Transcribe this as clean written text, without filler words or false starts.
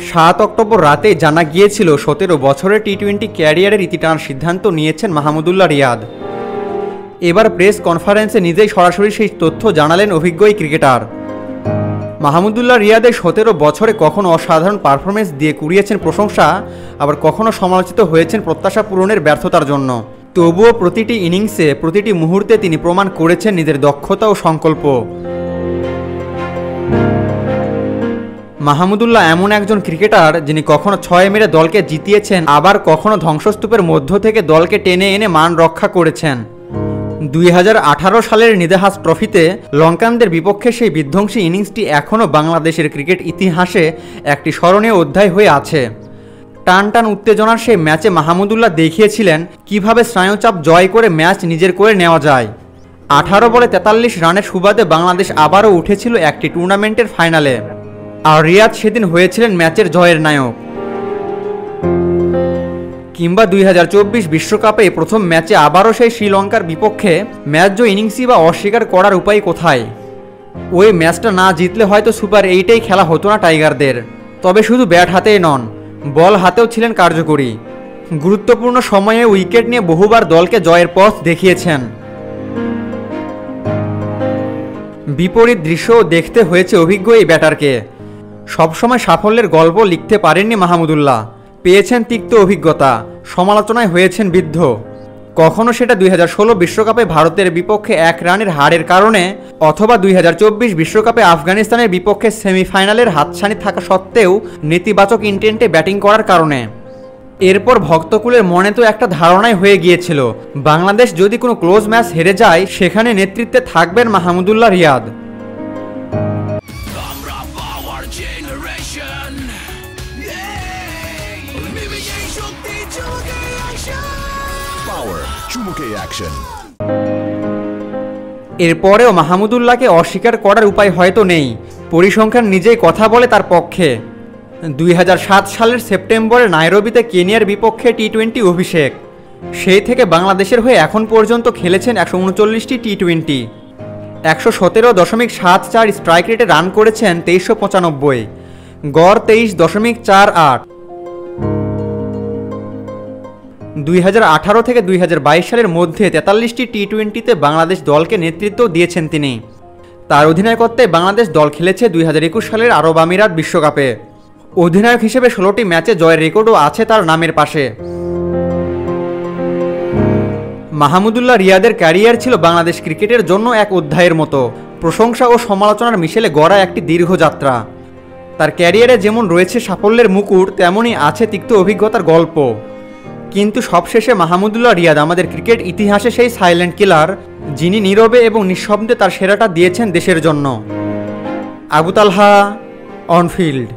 7 October রাতে জানা গিয়েছিল 17 বছরের টি-20 ক্যারিয়ারের ইতি টানার সিদ্ধান্ত নিয়েছেন মাহমুদুল্লাহ রিয়াদ। এবার প্রেস কনফারেন্সে নিজেই সরাসরি সেই তথ্য জানালেন অভিজ্ঞ এই ক্রিকেটার। মাহমুদুল্লাহ রিয়াদের 17 বছরে কখনো অসাধারণ পারফরমেন্স দিয়ে কুড়িয়েছেন প্রশংসা, আবার কখনো সমালোচিত হয়েছেন প্রত্যাশা পূরণের ব্যর্থতার জন্য। তবুও প্রতিটি ইনিংসে, প্রতিটি মুহূর্তে তিনি প্রমাণ করেছেন নিজের দক্ষতা ও সংকল্প। মাহমুদুল্লাহ এমন একজন ক্রিকেটার যিনি কখনো 6 মেরে দলকে জিতিয়েছেন, আবার কখনো ধ্বংসস্তূপের মধ্য থেকে দলকে টেনে এনে মান রক্ষা করেছেন। 2018 সালের নিদাহাস ট্রফিতে লঙ্কানদের বিপক্ষে সেই বিধ্বংসী ইনিংসটি এখনও বাংলাদেশের ক্রিকেট ইতিহাসে একটি স্মরণীয় অধ্যায় হয়ে আছে। টান টান উত্তেজনার সেই ম্যাচে মাহমুদুল্লাহ দেখিয়েছিলেন কিভাবে স্নায়ুচাপ জয় করে ম্যাচ নিজের করে নেওয়া যায়। 18 বলে 43 রানের সুবাদে বাংলাদেশ আবারও উঠেছিল একটি টুর্নামেন্টের ফাইনালে, আর রিয়াদ সেদিন হয়েছিলেন ম্যাচের জয়ের নায়ক। কিংবা 2024 বিশ্বকাপে প্রথম ম্যাচে আবারও সেই শ্রীলঙ্কার বিপক্ষে ম্যাচ জয় ইনিংসই বা অস্বীকার করার উপায় কোথায়? ওই ম্যাচটা না জিতলে হয়তো সুপার 8-এই খেলা হতো না টাইগারদের। তবে শুধু ব্যাট হাতেই নন, বল হাতেও ছিলেন কার্যকরী। গুরুত্বপূর্ণ সময়ে উইকেট নিয়ে বহুবার দলকে জয়ের পথ দেখিয়েছেন। বিপরীত দৃশ্যও দেখতে হয়েছে অভিজ্ঞ এই ব্যাটারকে। সবসময় সাফল্যের গল্প লিখতে পারেননি মাহমুদুল্লাহ, পেয়েছেন তিক্ত অভিজ্ঞতা, সমালোচনায় হয়েছেন বিদ্ধ। কখনো সেটা 2016 বিশ্বকাপে ভারতের বিপক্ষে 1 রানের হারের কারণে, অথবা 2024 বিশ্বকাপে আফগানিস্তানের বিপক্ষে সেমিফাইনালের হাতছানি থাকা সত্ত্বেও নেতিবাচক ইন্টেন্টে ব্যাটিং করার কারণে। এরপর ভক্তকুলের মনে তো একটা ধারণাই হয়ে গিয়েছিল, বাংলাদেশ যদি কোনো ক্লোজ ম্যাচ হেরে যায় সেখানে নেতৃত্বে থাকবেন মাহমুদুল্লাহ রিয়াদ। এরপরেও মাহমুদুল্লাহকে অস্বীকার করার উপায় হয়তো নেই। পরিসংখ্যান নিজেই কথা বলে তার পক্ষে। 2007 সালের সেপ্টেম্বরে নাইরোবিতে কেনিয়ার বিপক্ষে টি-20 অভিষেক। সেই থেকে বাংলাদেশের হয়ে এখন পর্যন্ত খেলেছেন 139টি টি-20, 117.74 স্ট্রাইক রেটে রান করেছেন 2395, গড় 23.48। 2018 থেকে 2022 সালের মধ্যে 43টি টি-20তে বাংলাদেশ দলকে নেতৃত্ব দিয়েছেন তিনি। তার অধিনায়কত্বে বাংলাদেশ দল খেলেছে 2021 সালের আরব আমিরাত বিশ্বকাপে। অধিনায়ক হিসেবে 16টি ম্যাচে জয়ের রেকর্ডও আছে তার নামের পাশে। মাহমুদুল্লাহ রিয়াদের ক্যারিয়ার ছিল বাংলাদেশ ক্রিকেটের জন্য এক অধ্যায়ের মতো, প্রশংসা ও সমালোচনার মিশেলে গড়া একটি দীর্ঘ যাত্রা। তার ক্যারিয়ারে যেমন রয়েছে সাফল্যের মুকুট, তেমনই আছে তিক্ত অভিজ্ঞতার গল্প। কিন্তু সবশেষে মাহমুদুল্লাহ রিয়াদ আমাদের ক্রিকেট ইতিহাসে সেই সাইলেন্ট কিলার, যিনি নীরবে এবং নিঃশব্দে তার সেরাটা দিয়েছেন দেশের জন্য। আবু তালহা, অন ফিল্ড।